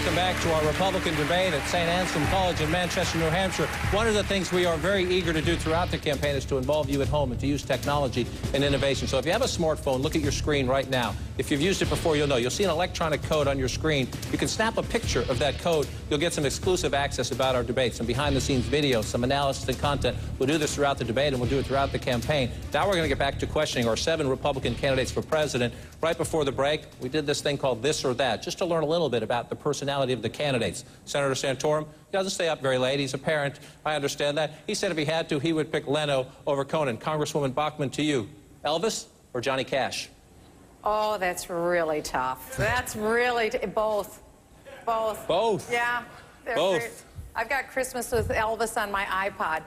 Welcome back to our Republican debate at St. Anselm College in Manchester, New Hampshire. One of the things we are very eager to do throughout the campaign is to involve you at home and to use technology and innovation. So if you have a smartphone, look at your screen right now. If you've used it before, you'll know. You'll see an electronic code on your screen. You can snap a picture of that code. You'll get some exclusive access about our debate, some behind-the-scenes videos, some analysis and content. We'll do this throughout the debate, and we'll do it throughout the campaign. Now we're going to get back to questioning our 7 Republican candidates for president. Right before the break, we did this thing called This or That, just to learn a little bit about the personality of the candidates. Senator Santorum, he doesn't stay up very late. He's a parent. I understand that. He said if he had to, he would pick Leno over Conan. Congresswoman Bachmann, to you, Elvis or Johnny Cash? Oh, that's really tough. That's really both. Both. Both? Yeah. Both. I've got Christmas with Elvis on my iPod.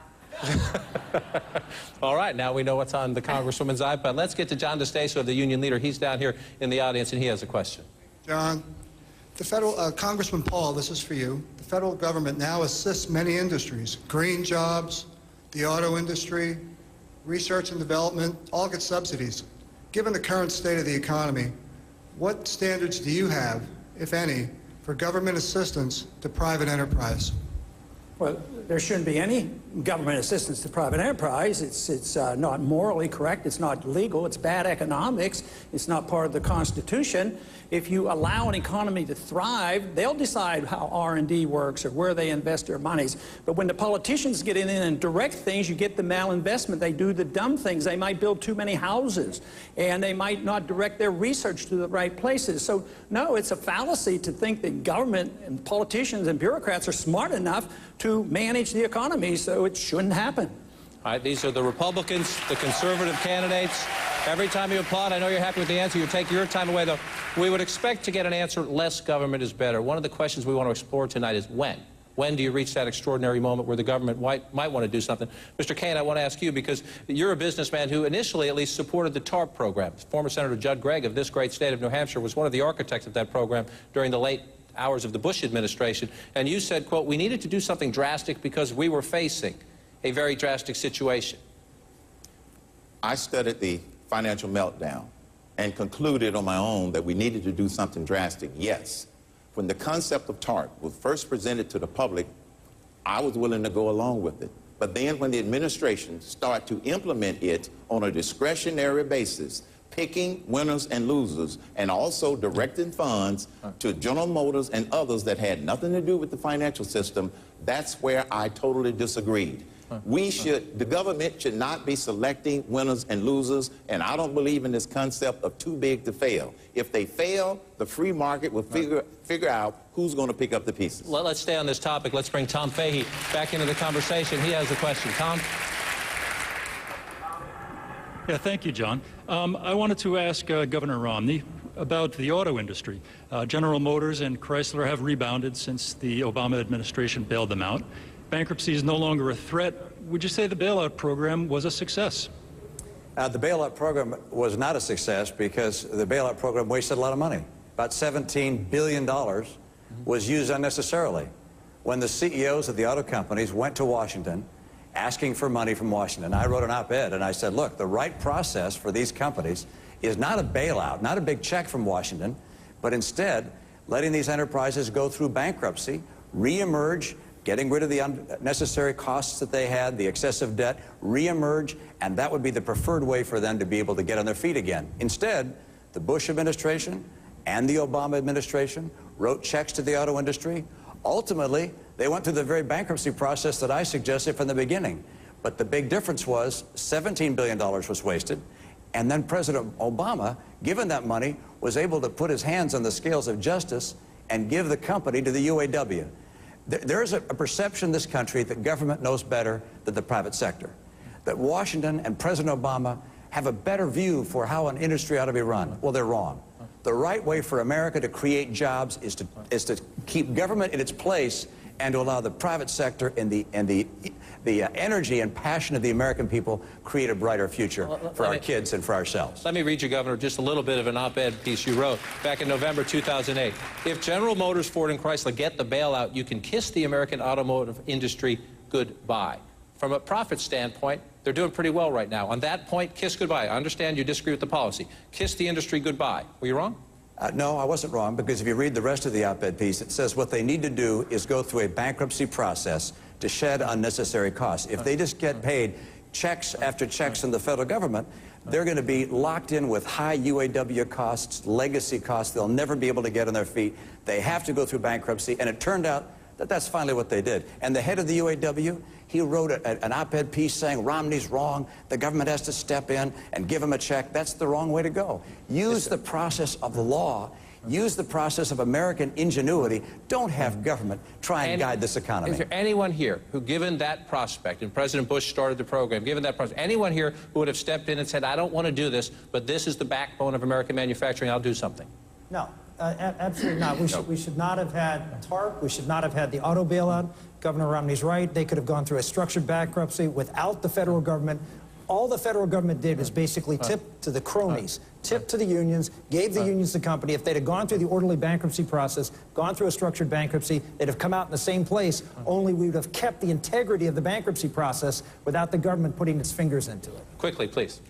All right, now we know what's on the Congresswoman's iPad. Let's get to John DeStacio, the union leader. He's down here in the audience, and he has a question. John, the federal, Congressman Paul, this is for you. The federal government now assists many industries, green jobs, the auto industry, research and development, all get subsidies. Given the current state of the economy, what standards do you have, if any, for government assistance to private enterprise? Well, there shouldn't be any government assistance to private enterprise. It's not morally correct. It's not legal. It's bad economics. It's not part of the Constitution. If you allow an economy to thrive, they'll decide how R&D works or where they invest their monies. But when the politicians get in and direct things, you get the malinvestment. They do the dumb things. They might build too many houses, and they might not direct their research to the right places. So, no, it's a fallacy to think that government and politicians and bureaucrats are smart enough to manage the economy, so it shouldn't happen. All right, these are the Republicans, the conservative candidates. Every time you applaud, I know you're happy with the answer. You take your time away, though. We would expect to get an answer, less government is better. One of the questions we want to explore tonight is when. When do you reach that extraordinary moment where the government might want to do something? Mr. Kaine, I want to ask you, because you're a businessman who initially at least supported the TARP program. Former Senator Judd Gregg of this great state of New Hampshire was one of the architects of that program during the late hours of the Bush administration. And you said, quote, we needed to do something drastic because we were facing a very drastic situation. I studied the financial meltdown and concluded on my own that we needed to do something drastic, yes. When the concept of TARP was first presented to the public, I was willing to go along with it. But then when the administration started to implement it on a discretionary basis, picking winners and losers, and also directing funds to General Motors and others that had nothing to do with the financial system, that's where I totally disagreed. The government should not be selecting winners and losers, and I don't believe in this concept of too big to fail. If they fail, the free market will figure out who's going to pick up the pieces. Let's stay on this topic. Let's bring Tom Fahey back into the conversation. He has a question. Tom? Yeah, thank you, John. I wanted to ask Governor Romney about the auto industry. General Motors and Chrysler have rebounded since the Obama administration bailed them out. Bankruptcy is no longer a threat. Would you say the bailout program was a success? The bailout program was not a success because the bailout program wasted a lot of money. About $17 billion was used unnecessarily. When the CEOs of the auto companies went to Washington asking for money from Washington, I wrote an op-ed and I said, look, the right process for these companies is not a bailout, not a big check from Washington, but instead letting these enterprises go through bankruptcy, re-emerge, getting rid of the unnecessary costs that they had, the excessive debt, re-emerge, and that would be the preferred way for them to be able to get on their feet again. Instead, the Bush administration and the Obama administration wrote checks to the auto industry. Ultimately, they went through the very bankruptcy process that I suggested from the beginning. But the big difference was $17 billion was wasted, and then President Obama, given that money, was able to put his hands on the scales of justice and give the company to the UAW. There's a perception in this country that government knows better than the private sector, that Washington and President Obama have a better view for how an industry ought to be run. Well, they're wrong. The right way for America to create jobs is to keep government in its place and to allow the private sector and the energy and passion of the American people create a brighter future for our kids and for ourselves. Let me read you, Governor, just a little bit of an op-ed piece you wrote back in November 2008. If General Motors, Ford, and Chrysler get the bailout, you can kiss the American automotive industry goodbye. From a profit standpoint, they're doing pretty well right now. On that point, kiss goodbye. I understand you disagree with the policy. Kiss the industry goodbye. Were you wrong? No, I wasn't wrong, because if you read the rest of the op-ed piece, it says what they need to do is go through a bankruptcy process to shed unnecessary costs. If they just get paid checks after checks from the federal government, they're going to be locked in with high UAW costs, legacy costs. They'll never be able to get on their feet. They have to go through bankruptcy, and it turned out that that's finally what they did. And the head of the UAW, he wrote an op-ed piece saying Romney's wrong, the government has to step in and give him a check. That's the wrong way to go. Use the process of the law. Use the process of American ingenuity. Don't have government try and guide this economy. Is there anyone here who, given that prospect, and President Bush started the program, given that prospect, anyone here who would have stepped in and said, I don't want to do this, but this is the backbone of American manufacturing, I'll do something? No, absolutely not. We should not have had TARP. We should not have had the auto bailout. Governor Romney's right. They could have gone through a structured bankruptcy without the federal government. All the federal government did was basically tip to the cronies, tip to the unions, gave the unions the company. If they'd have gone through the orderly bankruptcy process, gone through a structured bankruptcy, they'd have come out in the same place, only we would have kept the integrity of the bankruptcy process without the government putting its fingers into it. Quickly, please.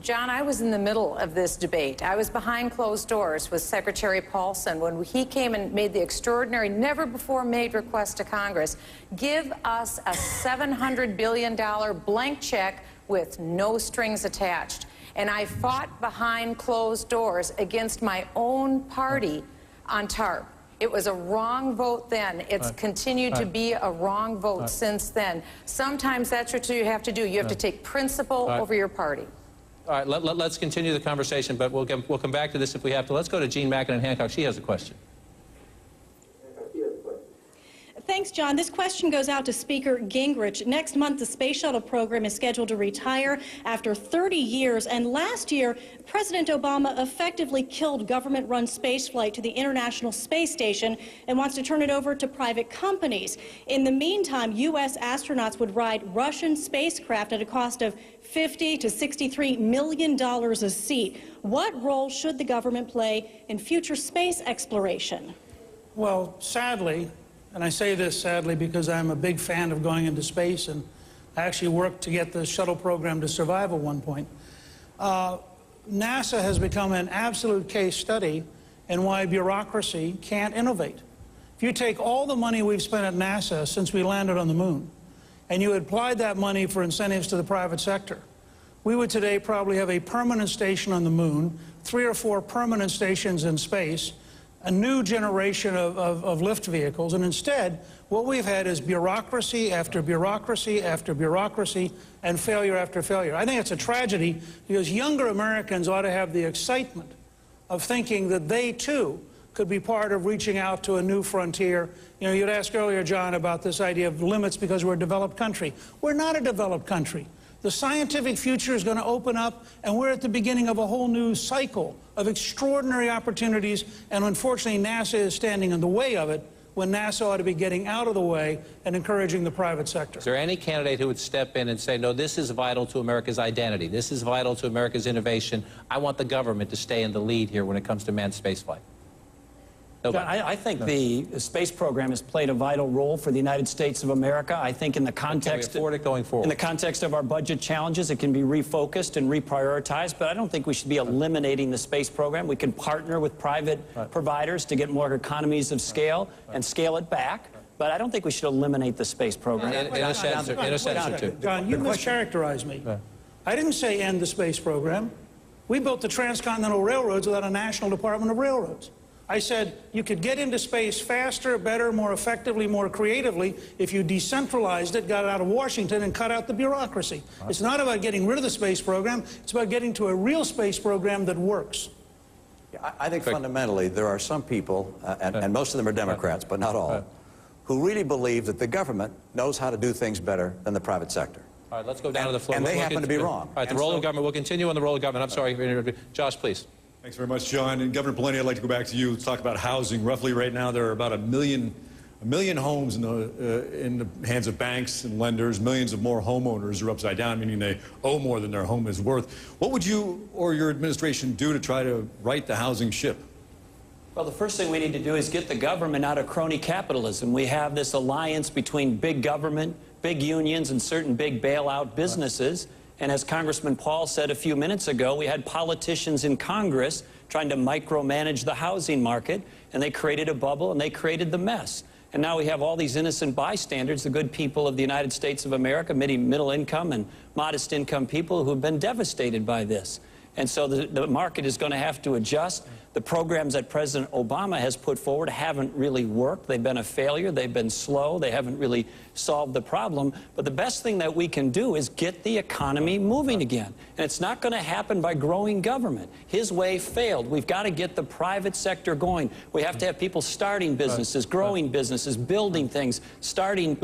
John, I was in the middle of this debate. I was behind closed doors with Secretary Paulson when he came and made the extraordinary, never-before-made request to Congress, give us a $700 billion blank check with no strings attached. And I fought behind closed doors against my own party on TARP. It was a wrong vote then. It's continued to be a wrong vote since then. Sometimes that's what you have to do. You have to take principle over your party. All right, let's continue the conversation, but we'll come back to this if we have to. Let's go to Jean Mackin in Hancock. She has a question. Thanks, John. This question goes out to Speaker Gingrich. Next month, the Space Shuttle program is scheduled to retire after 30 years. And last year, President Obama effectively killed government-run spaceflight to the International Space Station and wants to turn it over to private companies. In the meantime, U.S. astronauts would ride Russian spacecraft at a cost of $50 to $63 million a seat. What role should the government play in future space exploration? Well, sadly, and I say this sadly because I'm a big fan of going into space, and I actually worked to get the shuttle program to survive at one point. NASA has become an absolute case study in why bureaucracy can't innovate. If you take all the money we've spent at NASA since we landed on the moon, and you applied that money for incentives to the private sector, we would today probably have a permanent station on the moon, 3 or 4 permanent stations in space, a new generation of lift vehicles, and instead, what we've had is bureaucracy after bureaucracy after bureaucracy and failure after failure. I think it's a tragedy because younger Americans ought to have the excitement of thinking that they, too, could be part of reaching out to a new frontier. You know, you'd asked earlier, John, about this idea of limits because we're a developed country. We're not a developed country. The scientific future is going to open up, and we're at the beginning of a whole new cycle of extraordinary opportunities, and unfortunately NASA is standing in the way of it when NASA ought to be getting out of the way and encouraging the private sector. Is there any candidate who would step in and say, no, this is vital to America's identity, this is vital to America's innovation, I want the government to stay in the lead here when it comes to manned spaceflight? John, I think the space program has played a vital role for the United States of America. I think in the context, can we afford it going forward? In the context of our budget challenges, it can be refocused and reprioritized, but I don't think we should be eliminating the space program. We can partner with private providers to get more economies of scale and scale it back, but I don't think we should eliminate the space program. In a sense or two. John, you mischaracterized me. I didn't say end the space program. We built the transcontinental railroads without a national department of railroads. I said you could get into space faster, better, more effectively, more creatively if you decentralized it, got it out of Washington, and cut out the bureaucracy. It's not about getting rid of the space program. It's about getting to a real space program that works. Yeah, I think fundamentally there are some people, and most of them are Democrats, but not all, who really believe that the government knows how to do things better than the private sector. All right, let's go down to the floor. And they happen to be wrong. All right, the role of government. We'll continue on the role of government. I'm sorry. Josh, please. Thanks very much, John. And Governor Pawlenty, I'd like to go back to you. Let's talk about housing. Roughly right now, there are about a million homes in the hands of banks and lenders. Millions of more homeowners are upside down, meaning they owe more than their home is worth. What would you or your administration do to try to right the housing ship? Well, the first thing we need to do is get the government out of crony capitalism. We have this alliance between big government, big unions, and certain big bailout businesses. And as Congressman Paul said a few minutes ago, we had politicians in Congress trying to micromanage the housing market, and they created a bubble, and they created the mess. And now we have all these innocent bystanders, the good people of the United States of America, many middle income and modest income people who have been devastated by this. And so the market is going to have to adjust. The programs that President Obama has put forward haven't really worked. They've been a failure. They've been slow. They haven't really solved the problem. But the best thing that we can do is get the economy moving again. And it's not going to happen by growing government. His way failed. We've got to get the private sector going. We have to have people starting businesses, growing businesses, building things, starting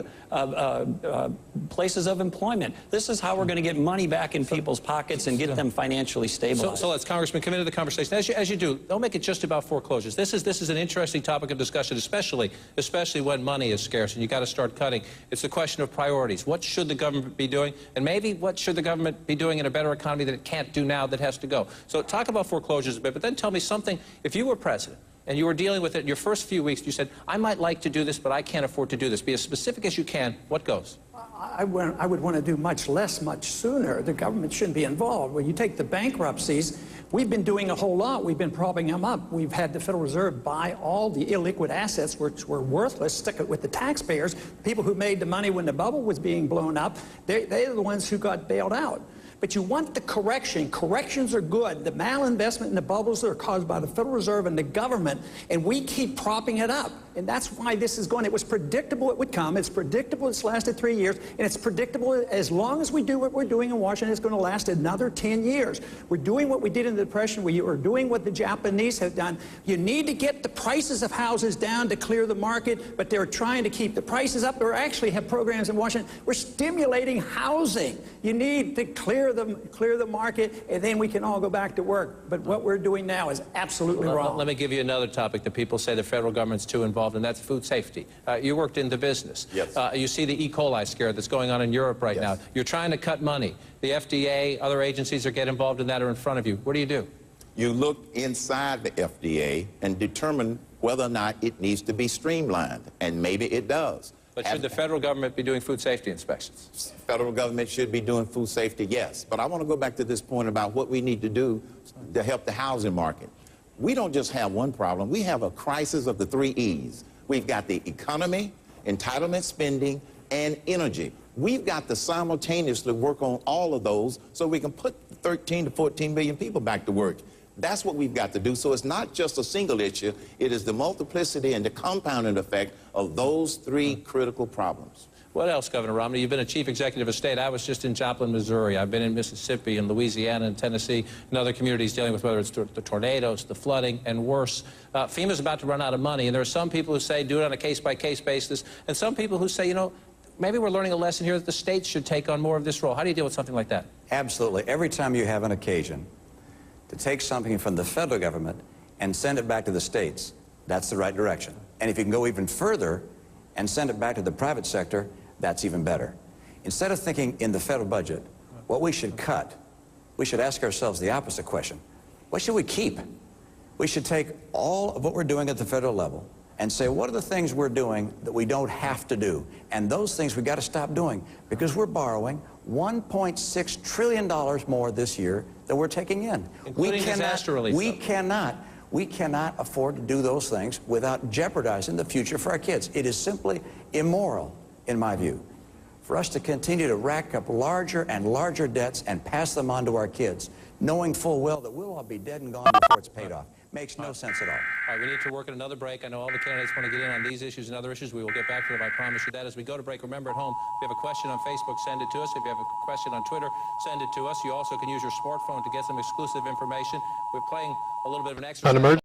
places of employment. This is how we're going to get money back in people's pockets and get them financially stabilized. So let's, Congressman, come into the conversation. As you do, don't make it just about foreclosures. This is an interesting topic of discussion, especially when money is scarce and you got to start cutting. It's a question of priorities. What should the government be doing? And maybe what should the government be doing in a better economy that it can't do now that has to go? So talk about foreclosures a bit, but then tell me something. If you were president and you were dealing with it in your first few weeks, you said, I might like to do this, but I can't afford to do this. Be as specific as you can. What goes? I would want to do much less, much sooner. The government shouldn't be involved. When you take the bankruptcies, we've been doing a whole lot. We've been propping them up. We've had the Federal Reserve buy all the illiquid assets which were worthless, stick it with the taxpayers. People who made the money when the bubble was being blown up, they're the ones who got bailed out. But you want the correction. Corrections are good. The malinvestment and the bubbles are caused by the Federal Reserve and the government, and we keep propping it up. And that's why this is going. It was predictable it would come. It's predictable it's lasted 3 years, and it's predictable as long as we do what we're doing in Washington, it's going to last another 10 years. We're doing what we did in the Depression. We are doing what the Japanese have done. You need to get the prices of houses down to clear the market, but they're trying to keep the prices up. Or actually have programs in Washington. We're stimulating housing. You need to clear the market, and then we can all go back to work. But what we're doing now is absolutely wrong. Let me give you another topic that people say the federal government's too involved, and that's food safety. You worked in the business. Yes. You see the E. coli scare that's going on in Europe right now. You're trying to cut money. The FDA, other agencies that get involved in that are in front of you. What do you do? You look inside the FDA and determine whether or not it needs to be streamlined, and maybe it does. But should the federal government be doing food safety inspections? Federal government should be doing food safety, yes. But I want to go back to this point about what we need to do to help the housing market. We don't just have one problem. We have a crisis of the 3 E's. We've got the economy, entitlement spending, and energy. We've got to simultaneously work on all of those so we can put 13 to 14 million people back to work. That's what we've got to do. So it's not just a single issue. It is the multiplicity and the compounding effect of those 3 critical problems. What else, Governor Romney? You've been a chief executive of state. I was just in Joplin, Missouri. I've been in Mississippi and Louisiana and Tennessee and other communities dealing with whether it's the tornadoes, the flooding, and worse. FEMA's about to run out of money, and there are some people who say do it on a case-by-case basis, and some people who say, you know, maybe we're learning a lesson here that the states should take on more of this role. How do you deal with something like that? Absolutely. Every time you have an occasion to take something from the federal government and send it back to the states, that's the right direction. And if you can go even further and send it back to the private sector, that's even better. Instead of thinking in the federal budget, what we should cut, we should ask ourselves the opposite question. What should we keep? We should take all of what we're doing at the federal level and say, what are the things we're doing that we don't have to do? And those things we've got to stop doing, because we're borrowing $1.6 trillion more this year than we're taking in. Including disaster relief. We cannot afford to do those things without jeopardizing the future for our kids. It is simply immoral, in my view, for us to continue to rack up larger and larger debts and pass them on to our kids, knowing full well that we'll all be dead and gone before it's paid off. Makes no sense at all. All right, we need to work at another break. I know all the candidates want to get in on these issues and other issues. We will get back to them, I promise you that. As we go to break, remember at home, if you have a question on Facebook, send it to us. If you have a question on Twitter, send it to us. You also can use your smartphone to get some exclusive information. We're playing a little bit of an exercise.